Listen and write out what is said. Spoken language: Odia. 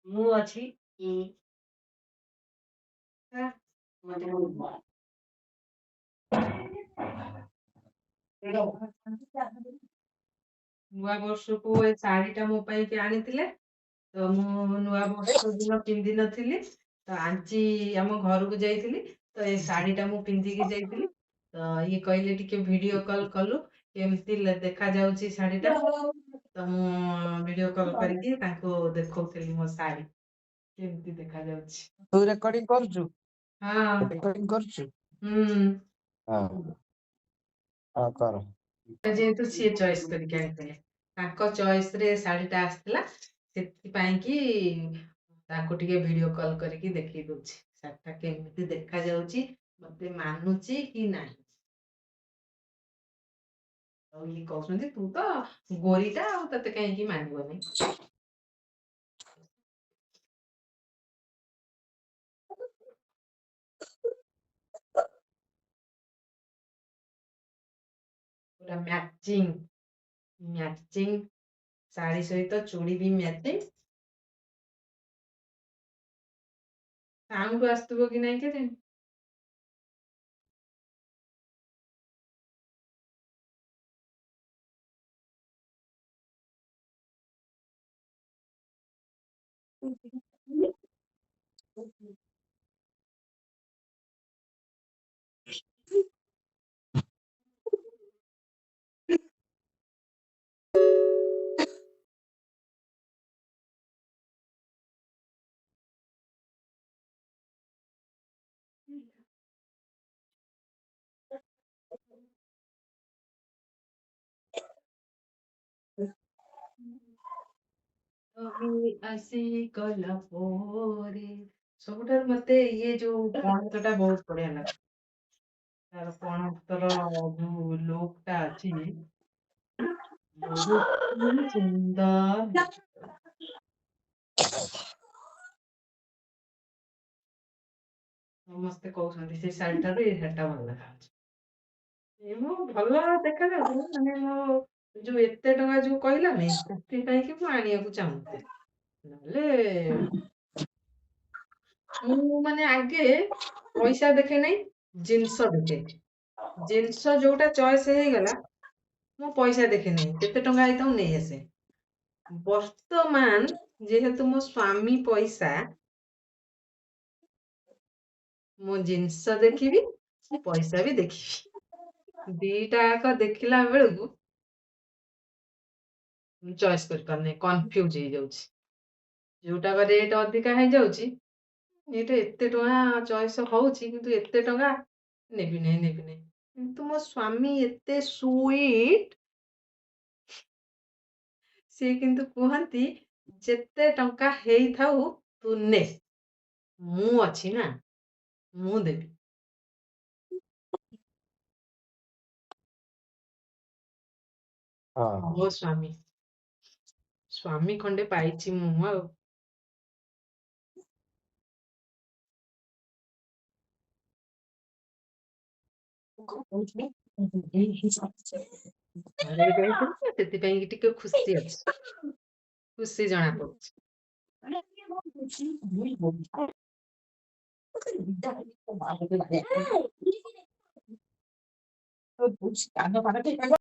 ମୁଁ ଅଛି। ହା, ମତେ ନୂଆ ବର୍ଷକୁ ଏ ଶାଢୀଟା ମୋ ପାଇଁକି ଆଣିଥିଲେ। ତ ମୁଁ ନୂଆ ବର୍ଷ ଦିନ ପିନ୍ଧିନଥିଲି। ତ ଆଜି ଆମ ଘରକୁ ଯାଇଥିଲି। ତ ଏ ଶାଢୀଟା ମୁଁ ପିନ୍ଧିକି ଯାଇଥିଲି। ତ ଇଏ କହିଲେ ଟିକେ ଭିଡିଓ କଲ୍ କଲୁ। କେମିତି ଦେଖାଯାଉଛି ଶାଢୀଟା। ତ ମୁଁ ଭିଡିଓ କଲ୍ କରିକି ତାଙ୍କୁ ଦେଖଉଥିଲି ମୋ ଶାଢୀ କେମିତି ଦେଖାଯାଉଛି। ତୁ ରେକର୍ଡିଂ କରୁଛୁ? ହଁ। ରେକର୍ଡିଂ କରୁଛୁ? ହଁ। ହଁ କର। ଯେହେତୁ ସିଏ ଚଏସ୍ କରିକି ଆଣିଥିଲେ, ତାଙ୍କ ଚଏସ୍‌ରେ ଶାଢୀଟା ଆସିଥିଲା। ସେଥିପାଇଁ କି ତାଙ୍କୁ ଟିକେ ଭିଡିଓ କଲ୍ କରିକି ଦେଖେଇ ଦଉଛି। ଶାଢୀଟା କେମିତି ଦେଖାଯାଉଛି, ମତେ ମାନୁଛି କି ନାହିଁ। ଆଉ ଇଏ କହୁଛନ୍ତି ତୁ ତ ଗୋରୀଟା ଆଉ ତତେ କାହିଁକି ମାନିବନି। ପୁରା ମ୍ୟାଚିଂ ଶାଢୀ ସହିତ ଚୁଡ଼ି ବି ମ୍ୟାଚିଂ। ସାଉଣ୍ଡ ଆସୁଥିବ କି ନାହିଁ କେଜାଣି। ଆସିଗଲା ପରେ ସବୁଠାରୁ ମତେ ଇଏ ଯୋଉ ପଣତଟା ବହୁତ ବଢିଆ ଲାଗେ। ତାର ପଣତର ଯୋଉ ଲୁକ୍‌ଟା ଅଛି ବହୁତ ସୁନ୍ଦର। ସମସ୍ତେ କହୁଛନ୍ତି ସେ ଶାଢୀଟାରୁ ଏଇ ଶାଢୀଟା ଭଲ ଦେଖାଯାଉଛି। ମୁଁ ଭଲ ଦେଖାଯାଉଛି ମାନେ ମୋ ଯୋଉ ଏତେ ଟଙ୍କା ଯୋଉ କହିଲାନି ସେଥିପାଇଁ କି ମୁଁ ଆଣିବାକୁ ଚାହୁଁଥିଲି। ନହେଲେ ମୁଁ ମାନେ ଆଗେ ପଇସା ଦେଖେ ନାହିଁ, ଜିନିଷ ଦେଖେ। ଜିନିଷ ଯୋଉଟା ଚଏସ୍ ହେଇଗଲା ମୁଁ ପଇସା ଦେଖେ ନାହିଁ, କେତେ ଟଙ୍କା ହେଇଥାଉ ନେଇ ଆସେ। ବର୍ତ୍ତମାନ ଯେହେତୁ ମୋ ସ୍ୱାମୀ ପଇସା, ମୁଁ ଜିନିଷ ଦେଖିବି, ପଇସା ବି ଦେଖିବି। ଦିଟା ଯାକ ଦେଖିଲା ବେଳକୁ ମୁଁ ଚଏସ୍ କରିପାରୁନି, କନଫ୍ୟୁଜ୍ ହେଇଯାଉଛି। ଯୋଉଟାକ ରେଟ୍ ଅଧିକା ହେଇଯାଉଛି, ଏଇଟା ଏତେ ଟଙ୍କା ଚଏସ୍ ହଉଛି କିନ୍ତୁ ଏତେ ଟଙ୍କା ନେବି ନାହିଁ। କିନ୍ତୁ ମୋ ସ୍ୱାମୀ ଏତେ ସୁଇଟ୍, ସିଏ କିନ୍ତୁ କୁହନ୍ତି ଯେତେ ଟଙ୍କା ହେଇଥାଉ ତୁ ନେ, ମୁଁ ଅଛି ନା, ମୁଁ ଦେବି। ମୋ ସ୍ୱାମୀ ଖଣ୍ଡେ ପାଇଛି ମୁଁ ଆଉ। ଘରେ ଯାଇଥିଲି ତ ସେଥିପାଇଁ କି ଟିକେ ଖୁସି ଅଛି, ଖୁସି ଜଣା ପଡୁଛି।